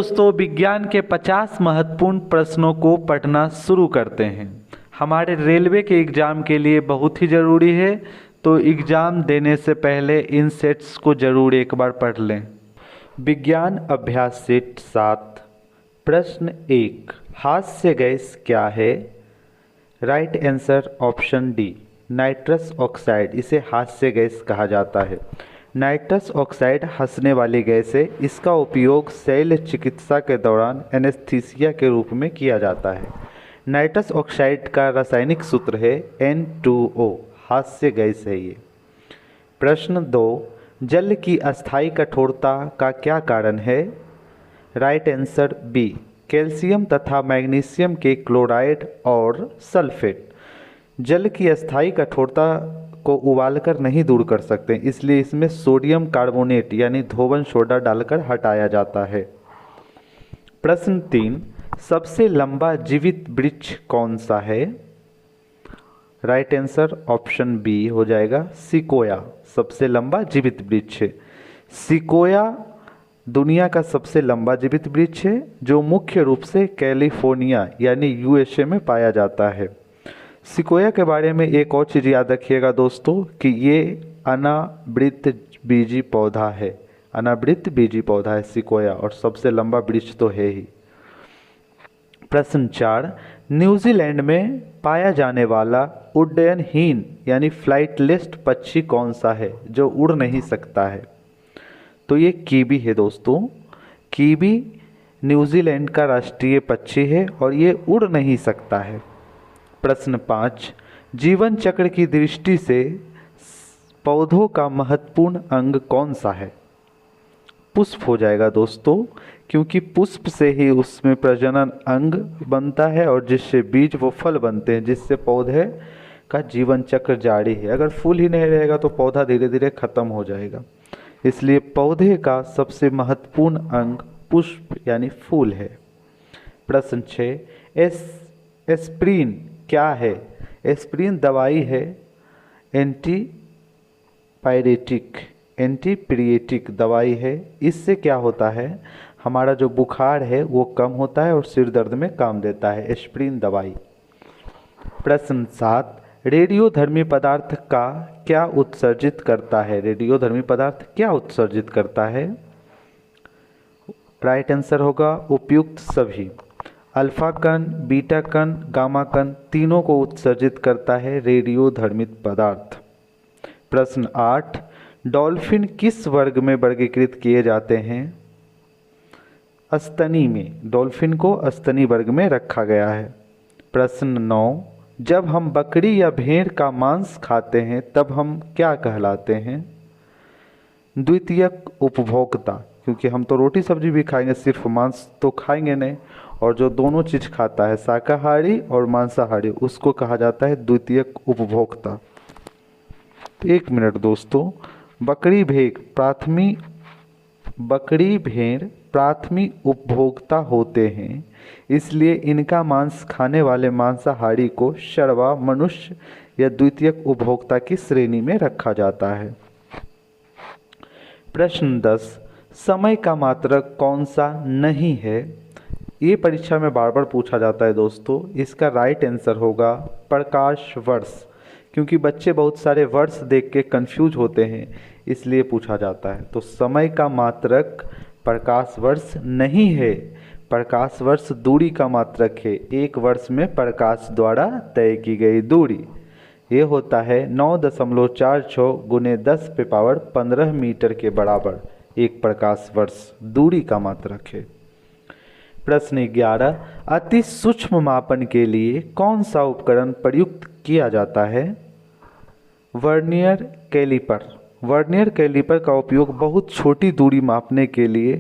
दोस्तों, विज्ञान के 50 महत्वपूर्ण प्रश्नों को पढ़ना शुरू करते हैं। हमारे रेलवे के एग्ज़ाम के लिए बहुत ही ज़रूरी है, तो एग्ज़ाम देने से पहले इन सेट्स को ज़रूर एक बार पढ़ लें। विज्ञान अभ्यास सेट 7। प्रश्न 1, हास्य गैस क्या है? Right answer option D, nitrous oxide. इसे हास्य गैस कहा जाता है। नाइट्रस ऑक्साइड हंसने वाली गैस है। इसका उपयोग शल्य चिकित्सा के दौरान एनेस्थीसिया के रूप में किया जाता है। नाइट्रस ऑक्साइड का रासायनिक सूत्र है N2O। हास्य गैस है ये। प्रश्न 2, जल की अस्थायी कठोरता का क्या कारण है? राइट आंसर बी, कैल्शियम तथा मैग्नीशियम के क्लोराइड और सल्फेट। जल की अस्थायी कठोरता को उबालकर नहीं दूर कर सकते, इसलिए इसमें सोडियम कार्बोनेट यानी धोवन सोडा डालकर हटाया जाता है। प्रश्न 3, सबसे लंबा जीवित वृक्ष कौन सा है? राइट आंसर ऑप्शन बी हो जाएगा, सिकोया। सबसे लंबा जीवित वृक्ष है। सिकोया दुनिया का सबसे लंबा जीवित वृक्ष है, जो मुख्य रूप से कैलिफोर्निया यानी USA में पाया जाता है। सिकोया के बारे में एक और चीज़ याद रखिएगा दोस्तों कि ये अनावृत बीजी पौधा है। अनावृत बीजी पौधा है सिकोया, और सबसे लंबा वृक्ष तो है ही। प्रश्न 4, न्यूजीलैंड में पाया जाने वाला उड्डयनहीन यानी फ्लाइटलेस पक्षी कौन सा है जो उड़ नहीं सकता है? तो ये कीवी है दोस्तों। कीवी न्यूजीलैंड का राष्ट्रीय पक्षी है और ये उड़ नहीं सकता है। प्रश्न 5, जीवन चक्र की दृष्टि से पौधों का महत्वपूर्ण अंग कौन सा है? पुष्प हो जाएगा दोस्तों, क्योंकि पुष्प से ही उसमें प्रजनन अंग बनता है और जिससे बीज व फल बनते हैं, जिससे पौधे का जीवन चक्र जारी है। अगर फूल ही नहीं रहेगा तो पौधा धीरे धीरे खत्म हो जाएगा, इसलिए पौधे का सबसे महत्वपूर्ण अंग पुष्प यानी फूल है। प्रश्न 6, एस्प्रिन क्या है? एस्प्रिन दवाई है, एंटीपिरेटिक दवाई है। इससे क्या होता है, हमारा जो बुखार है वो कम होता है और सिर दर्द में काम देता है एस्प्रिन दवाई। प्रश्न 7, रेडियोधर्मी पदार्थ का क्या उत्सर्जित करता है? रेडियोधर्मी पदार्थ क्या उत्सर्जित करता है? राइट आंसर होगा उपयुक्त सभी। अल्फा कण, बीटा कण, गामा कण तीनों को उत्सर्जित करता है रेडियोधर्मी पदार्थ। प्रश्न 8, डॉल्फिन किस वर्ग में वर्गीकृत किए जाते हैं? स्तनी में। डॉल्फिन को स्तनी वर्ग में रखा गया है। प्रश्न 9, जब हम बकरी या भेड़ का मांस खाते हैं तब हम क्या कहलाते हैं? द्वितीयक उपभोक्ता, क्योंकि हम तो रोटी सब्जी भी खाएंगे, सिर्फ मांस तो खाएंगे नहीं। और जो दोनों चीज़ खाता है, शाकाहारी और मांसाहारी, उसको कहा जाता है द्वितीयक उपभोक्ता। एक मिनट दोस्तों, बकरी भेड़ प्राथमिक उपभोक्ता होते हैं, इसलिए इनका मांस खाने वाले मांसाहारी को शर्वा मनुष्य या द्वितीयक उपभोक्ता की श्रेणी में रखा जाता है। प्रश्न 10, समय का मात्रक कौन सा नहीं है? ये परीक्षा में बार बार पूछा जाता है दोस्तों। इसका राइट आंसर होगा प्रकाश वर्ष, क्योंकि बच्चे बहुत सारे वर्ष देख के कंफ्यूज होते हैं, इसलिए पूछा जाता है। तो समय का मात्रक प्रकाश वर्ष नहीं है। प्रकाश वर्ष दूरी का मात्रक है। एक वर्ष में प्रकाश द्वारा तय की गई दूरी ये होता है 9.46 गुने 10⁻15 मीटर के बराबर एक प्रकाश वर्ष दूरी का मात्रक है। प्रश्न 11, अति सूक्ष्म मापन के लिए कौन सा उपकरण प्रयुक्त किया जाता है? Vernier caliper. वर्नियर कैलिपर का उपयोग बहुत छोटी दूरी मापने के लिए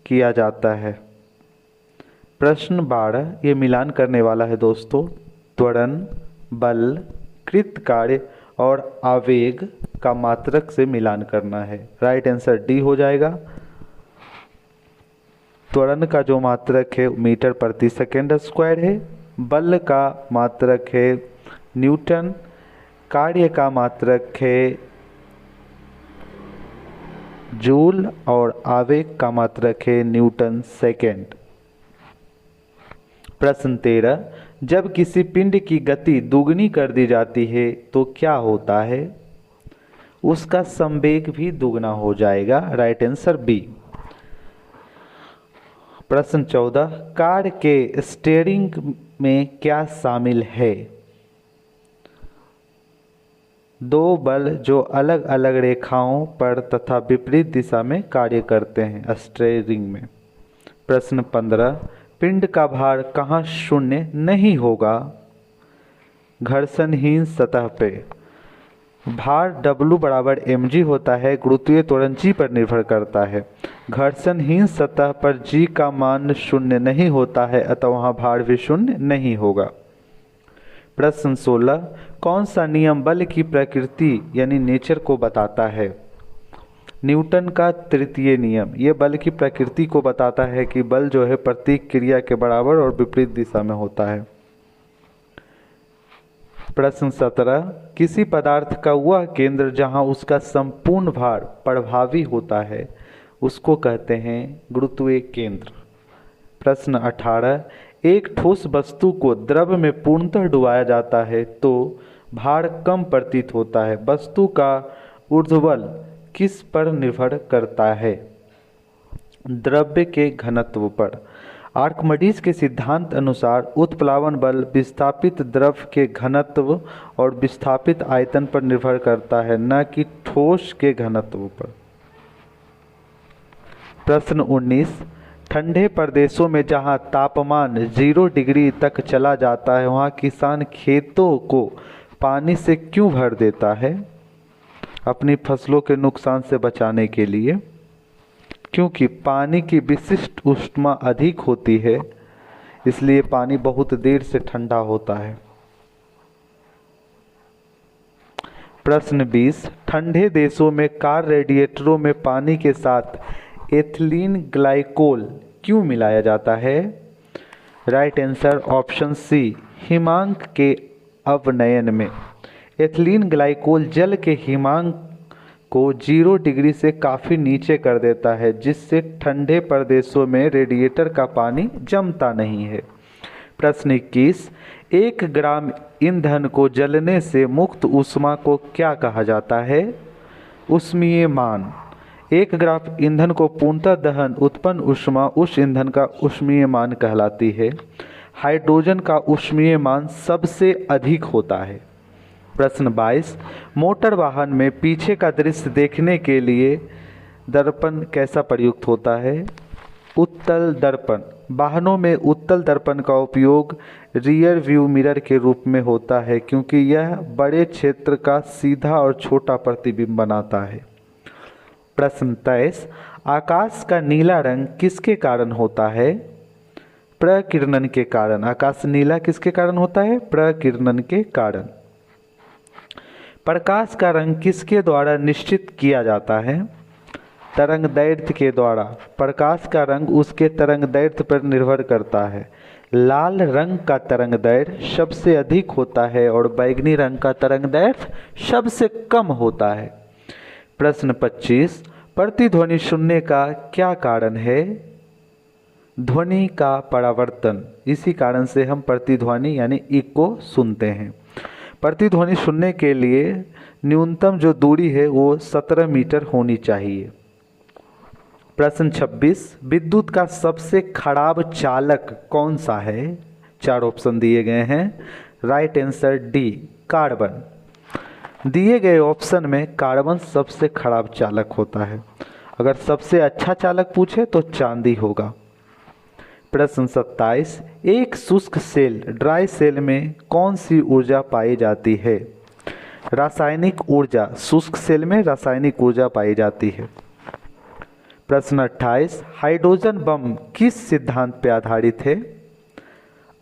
किया जाता है। प्रश्न 12, ये मिलान करने वाला है दोस्तों। त्वरण, बल, कृत कार्य और आवेग का मात्रक से मिलान करना है। राइट आंसर डी हो जाएगा। त्वरण का जो मात्रक है मीटर प्रति सेकेंड स्क्वायर है। बल का मात्रक है न्यूटन। कार्य का मात्रक है जूल और आवेग का मात्रक है न्यूटन सेकेंड। प्रश्न 13, जब किसी पिंड की गति दुगनी कर दी जाती है तो क्या होता है? उसका संवेग भी दुगना हो जाएगा। Right answer B. प्रश्न 14, कार के स्टीयरिंग में क्या शामिल है? दो बल जो अलग अलग रेखाओं पर तथा विपरीत दिशा में कार्य करते हैं स्टीयरिंग में। प्रश्न 15, पिंड का भार कहाँ शून्य नहीं होगा? घर्षणहीन सतह पे। भार W बराबर mg होता है, गुरुत्वीय त्वरण g पर निर्भर करता है। घर्षणहीन सतह पर g का मान शून्य नहीं होता है, अतः वहाँ भार भी शून्य नहीं होगा। प्रश्न 16, कौन सा नियम बल की प्रकृति यानी नेचर को बताता है? न्यूटन का तृतीय नियम। ये बल की प्रकृति को बताता है कि बल जो है प्रत्येक क्रिया के बराबर और विपरीत दिशा में होता है। प्रश्न 17, किसी पदार्थ का वह केंद्र जहां उसका संपूर्ण भार प्रभावी होता है उसको कहते हैं गुरुत्वीय केंद्र। प्रश्न 18, एक ठोस वस्तु को द्रव में पूर्णतः डुबाया जाता है तो भार कम प्रतीत होता है। वस्तु का ऊर्ध्वबल किस पर निर्भर करता है? द्रव्य के घनत्व पर। आर्किमिडीज के सिद्धांत अनुसार उत्प्लावन बल विस्थापित द्रव के घनत्व और विस्थापित आयतन पर निर्भर करता है, न कि ठोस के घनत्व पर। प्रश्न 19, ठंडे प्रदेशों में जहां तापमान 0 डिग्री तक चला जाता है वहां किसान खेतों को पानी से क्यों भर देता है? अपनी फसलों के नुकसान से बचाने के लिए। क्योंकि पानी की विशिष्ट ऊष्मा अधिक होती है, इसलिए पानी बहुत देर से ठंडा होता है। प्रश्न 20, ठंडे देशों में कार रेडिएटरों में पानी के साथ एथिलीन ग्लाइकोल क्यों मिलाया जाता है? राइट आंसर ऑप्शन सी, हिमांक के अवनयन में। एथिलीन ग्लाइकोल जल के हिमांक को 0 डिग्री से काफ़ी नीचे कर देता है, जिससे ठंडे प्रदेशों में रेडिएटर का पानी जमता नहीं है। प्रश्न 21, 1 ग्राम ईंधन को जलने से मुक्त ऊष्मा को क्या कहा जाता है? ऊष्मीय मान। 1 ग्राम ईंधन को पूर्णतः दहन उत्पन्न ऊष्मा उस ईंधन का ऊष्मीय मान कहलाती है। हाइड्रोजन का ऊष्मीय मान सबसे अधिक होता है। प्रश्न 22, मोटर वाहन में पीछे का दृश्य देखने के लिए दर्पण कैसा प्रयुक्त होता है? उत्तल दर्पण। वाहनों में उत्तल दर्पण का उपयोग रियर व्यू मिरर के रूप में होता है, क्योंकि यह बड़े क्षेत्र का सीधा और छोटा प्रतिबिंब बनाता है। प्रश्न 23, आकाश का नीला रंग किसके कारण होता है? प्रकिरणन के कारण। आकाश नीला किसके कारण होता है? प्रकिरणन के कारण। प्रकाश का रंग किसके द्वारा निश्चित किया जाता है? तरंगदैर्घ्य के द्वारा। प्रकाश का रंग उसके तरंगदैर्घ्य पर निर्भर करता है। लाल रंग का तरंगदैर्घ्य सबसे अधिक होता है और बैंगनी रंग का तरंगदैर्घ्य सबसे कम होता है। प्रश्न 25, प्रतिध्वनि सुनने का क्या कारण है? ध्वनि का परावर्तन। इसी कारण से हम प्रतिध्वनि यानी इको सुनते हैं। प्रतिध्वनि सुनने के लिए न्यूनतम जो दूरी है वो 17 मीटर होनी चाहिए। प्रश्न 26, विद्युत का सबसे खराब चालक कौन सा है? 4 ऑप्शन दिए गए हैं। Right answer D, carbon. दिए गए ऑप्शन में कार्बन सबसे खराब चालक होता है। अगर सबसे अच्छा चालक पूछे तो चांदी होगा। प्रश्न 27, एक शुष्क सेल ड्राई सेल में कौन सी ऊर्जा पाई जाती है? रासायनिक ऊर्जा। शुष्क सेल में रासायनिक ऊर्जा पाई जाती है। प्रश्न 28, हाइड्रोजन बम किस सिद्धांत पर आधारित है?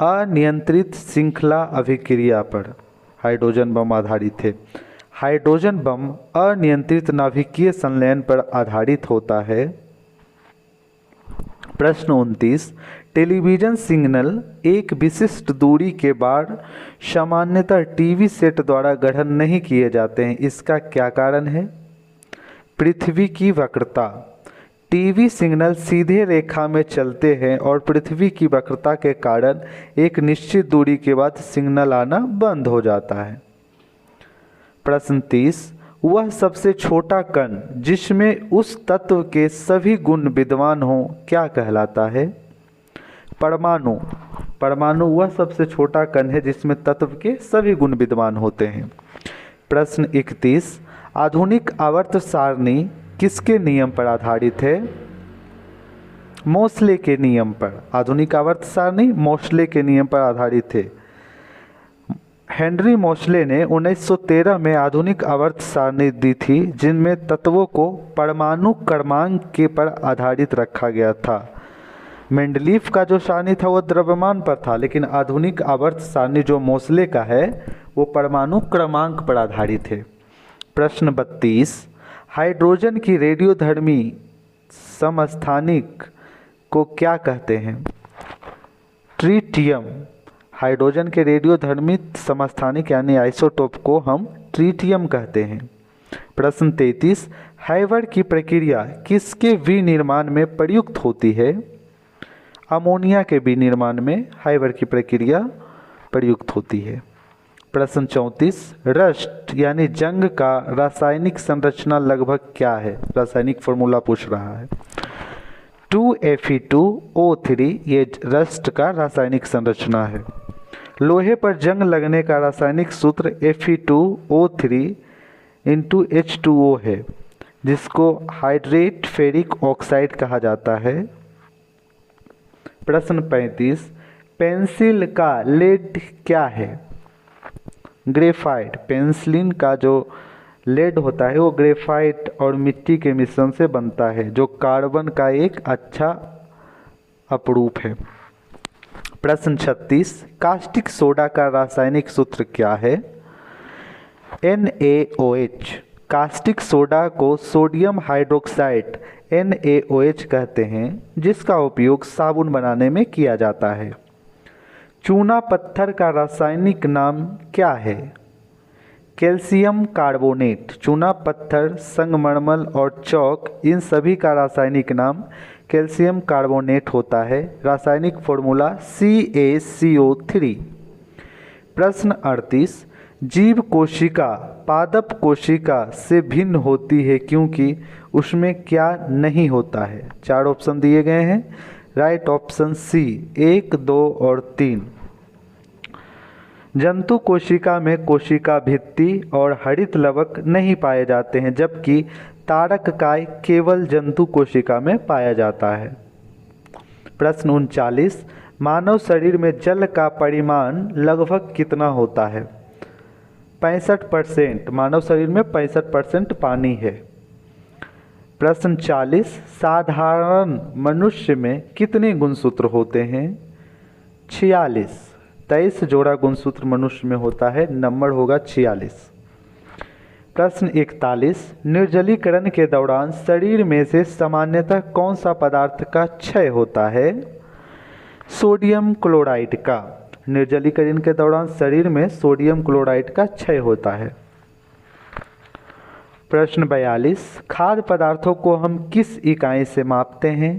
अनियंत्रित श्रृंखला अभिक्रिया पर हाइड्रोजन बम आधारित है। हाइड्रोजन बम अनियंत्रित नाभिकीय संलयन पर आधारित होता है। प्रश्न 29, टेलीविज़न सिग्नल एक विशिष्ट दूरी के बाद सामान्यतः टीवी सेट द्वारा ग्रहण नहीं किए जाते हैं, इसका क्या कारण है? पृथ्वी की वक्रता। टीवी सिग्नल सीधे रेखा में चलते हैं और पृथ्वी की वक्रता के कारण एक निश्चित दूरी के बाद सिग्नल आना बंद हो जाता है। प्रश्न 30, वह सबसे छोटा कण जिसमें उस तत्व के सभी गुण विद्यमान हों क्या कहलाता है? परमाणु। परमाणु वह सबसे छोटा कण है जिसमें तत्व के सभी गुण विद्यमान होते हैं। प्रश्न 31, आधुनिक आवर्त सारणी किसके नियम पर आधारित है? मोसले के नियम पर। आधुनिक आवर्त सारणी मोसले के नियम पर आधारित है। हेनरी मोसले ने 1913 में आधुनिक आवर्त सारणी दी थी जिनमें तत्वों को परमाणु क्रमांक के पर आधारित रखा गया था। मेंडलीफ का जो सारणी था वो द्रव्यमान पर था, लेकिन आधुनिक आवर्त सारणी जो मोसले का है वो परमाणु क्रमांक पर आधारित है। प्रश्न 32, हाइड्रोजन की रेडियोधर्मी समस्थानिक को क्या कहते हैं? ट्रिटियम। हाइड्रोजन के रेडियोधर्मी समस्थानिक यानी आइसोटोप को हम ट्रिटियम कहते हैं। प्रश्न 33, हाइवर की प्रक्रिया किसके विनिर्माण में प्रयुक्त होती है? अमोनिया के विनिर्माण में हाइवर की प्रक्रिया प्रयुक्त होती है। प्रश्न 34, रस्ट यानी जंग का रासायनिक संरचना लगभग क्या है? रासायनिक फॉर्मूला पूछ रहा है। 2Fe2O3 ये रस्ट का रासायनिक संरचना है। लोहे पर जंग लगने का रासायनिक सूत्र Fe2O3 × H2O है, जिसको हाइड्रेट फेरिक ऑक्साइड कहा जाता है। प्रश्न 35, पेंसिल का लेड क्या है? ग्रेफाइट। पेंसिलिन का जो लेड होता है वो ग्रेफाइट और मिट्टी के मिश्रण से बनता है, जो कार्बन का एक अच्छा अपरूप है। प्रश्न 36, कास्टिक सोडा का रासायनिक सूत्र क्या है? NaOH। कास्टिक सोडा को सोडियम हाइड्रोक्साइड NaOH कहते हैं, जिसका उपयोग साबुन बनाने में किया जाता है। चूना पत्थर का रासायनिक नाम क्या है? Calcium carbonate. चूना पत्थर, संगमरमर और चौक इन सभी का रासायनिक नाम कैल्शियम कार्बोनेट होता है। रासायनिक फॉर्मूला CaCO3। प्रश्न 38, जीव कोशिका पादप कोशिका से भिन्न होती है क्योंकि उसमें क्या नहीं होता है? 4 ऑप्शन दिए गए हैं। राइट ऑप्शन सी 1, 2 और 3। जंतु कोशिका में कोशिका भित्ति और हरित लवक नहीं पाए जाते हैं, जबकि तारक काय केवल जंतु कोशिका में पाया जाता है। प्रश्न 39, मानव शरीर में जल का परिमाण लगभग कितना होता है? 65%। मानव शरीर में 65% पानी है। प्रश्न 40, साधारण मनुष्य में कितने गुणसूत्र होते हैं? 46। 23 जोड़ा गुणसूत्र मनुष्य में होता है, नंबर होगा 46। प्रश्न 41, निर्जलीकरण के दौरान शरीर में से सामान्यतः कौन सा पदार्थ का क्षय होता है? सोडियम क्लोराइड का। निर्जलीकरण के दौरान शरीर में सोडियम क्लोराइड का क्षय होता है। प्रश्न 42, खाद्य पदार्थों को हम किस इकाई से मापते हैं?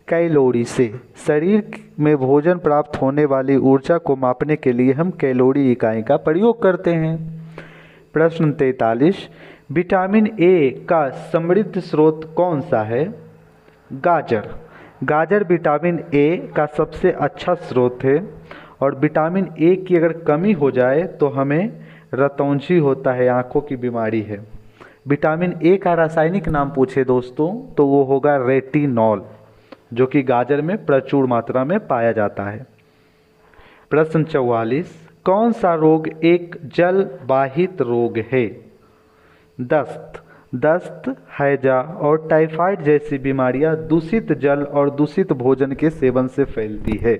कैलोरी से। शरीर में भोजन प्राप्त होने वाली ऊर्जा को मापने के लिए हम कैलोरी इकाई का प्रयोग करते हैं। प्रश्न 43, विटामिन ए का समृद्ध स्रोत कौन सा है? गाजर। गाजर विटामिन ए का सबसे अच्छा स्रोत है और विटामिन ए की अगर कमी हो जाए तो हमें रतौंधी होता है, आँखों की बीमारी है। विटामिन ए का रासायनिक नाम पूछे दोस्तों तो वो होगा रेटिनॉल, जो कि गाजर में प्रचुर मात्रा में पाया जाता है। प्रश्न 44, कौन सा रोग एक जल वाहित रोग है? दस्त। दस्त, हैजा और टाइफाइड जैसी बीमारियां दूषित जल और दूषित भोजन के सेवन से फैलती है।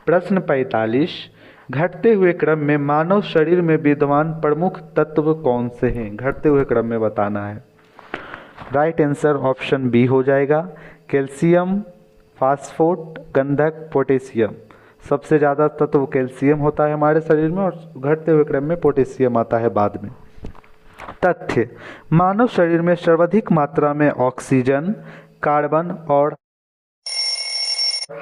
प्रश्न 45, घटते हुए क्रम में मानव शरीर में विद्यमान प्रमुख तत्व कौन से हैं? घटते हुए क्रम में बताना है। राइट आंसर ऑप्शन बी हो जाएगा, कैल्शियम, फास्फोट, गंधक, पोटेशियम। सबसे ज़्यादा तत्व कैल्शियम होता है हमारे शरीर में और घटते हुए क्रम में पोटेशियम आता है बाद में। तथ्य: मानव शरीर में सर्वाधिक मात्रा में ऑक्सीजन, कार्बन और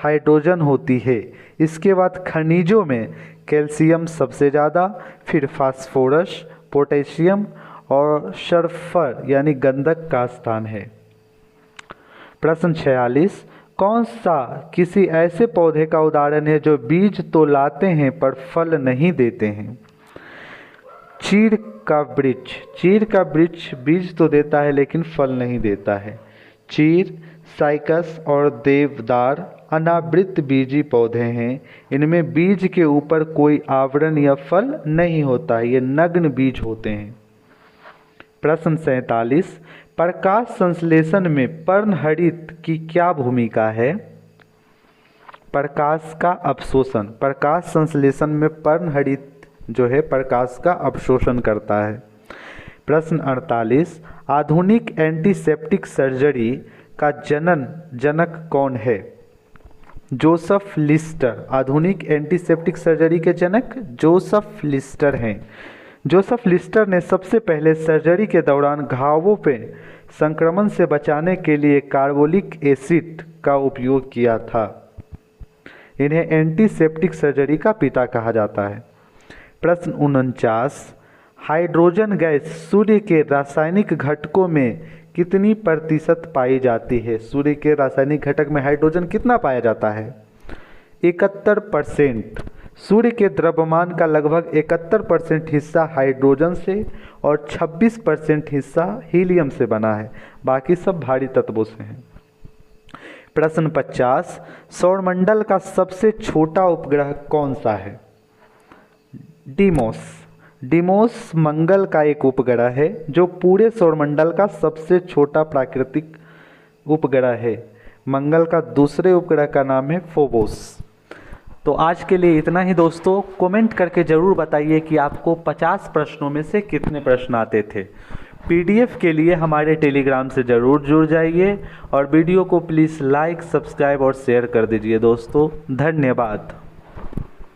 हाइड्रोजन होती है। इसके बाद खनिजों में कैल्शियम सबसे ज़्यादा, फिर फास्फोरस, पोटेशियम और सल्फर यानी गंधक का स्थान है। प्रश्न 46, कौन सा किसी ऐसे पौधे का उदाहरण है जो बीज तो लाते हैं पर फल नहीं देते हैं? चीड़ का वृक्ष। चीड़ का वृक्ष बीज तो देता है लेकिन फल नहीं देता है। चीड़, साइकस और देवदार अनावृत बीजी पौधे हैं। इनमें बीज के ऊपर कोई आवरण या फल नहीं होता है, ये नग्न बीज होते हैं। प्रश्न 47, प्रकाश संश्लेषण में पर्णहरित की क्या भूमिका है? प्रकाश का अवशोषण। प्रकाश संश्लेषण में पर्णहरित जो है प्रकाश का अवशोषण करता है। प्रश्न 48, आधुनिक एंटीसेप्टिक सर्जरी का जनक कौन है? Joseph Lister. आधुनिक एंटीसेप्टिक सर्जरी के जनक जोसेफ लिस्टर हैं। जोसेफ लिस्टर ने सबसे पहले सर्जरी के दौरान घावों पे संक्रमण से बचाने के लिए कार्बोलिक एसिड का उपयोग किया था। इन्हें एंटीसेप्टिक सर्जरी का पिता कहा जाता है। प्रश्न 49, हाइड्रोजन गैस सूर्य के रासायनिक घटकों में कितनी प्रतिशत पाई जाती है? सूर्य के रासायनिक घटक में हाइड्रोजन कितना पाया जाता है? 71%। सूर्य के द्रव्यमान का लगभग 71% हिस्सा हाइड्रोजन से और 26% हिस्सा हीलियम से बना है, बाकी सब भारी तत्वों से हैं। प्रश्न 50, सौरमंडल का सबसे छोटा उपग्रह कौन सा है? डीमोस। डीमोस मंगल का एक उपग्रह है जो पूरे सौरमंडल का सबसे छोटा प्राकृतिक उपग्रह है। मंगल का दूसरे उपग्रह का नाम है फोबोस। तो आज के लिए इतना ही दोस्तों। कमेंट करके ज़रूर बताइए कि आपको 50 प्रश्नों में से कितने प्रश्न आते थे। पीडीएफ के लिए हमारे टेलीग्राम से ज़रूर जुड़ जाइए और वीडियो को प्लीज़ लाइक, सब्सक्राइब और शेयर कर दीजिए दोस्तों। धन्यवाद।